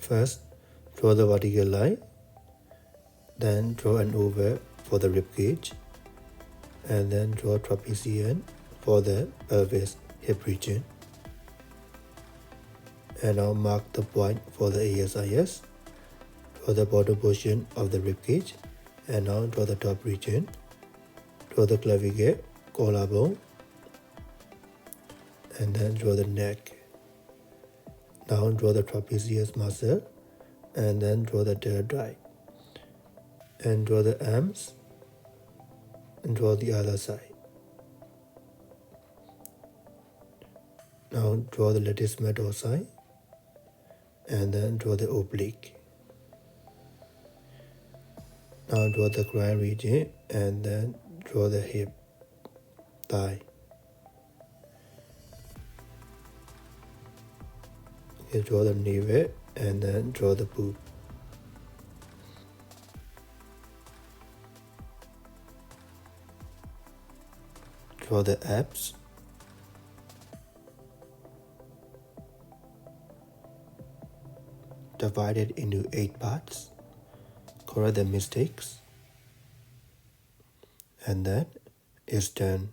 First, draw the vertical line, then draw an oval for the rib cage, and then draw trapezium for the pelvis hip region. And now mark the point for the ASIS. Draw the bottom portion of the rib cage, and now draw the top region. Draw the clavicle, collarbone, and then draw the neck. Now draw the trapezius muscle, and then draw the deltoid. And draw the arms, and draw the other side. Now draw the latissimus dorsi, and then draw the oblique. Now draw the groin region, and then draw the hip, thigh. Okay, draw the navel, and then draw the boob. Draw the abs. Divide it into 8 parts. Correct the mistakes. And then it's done.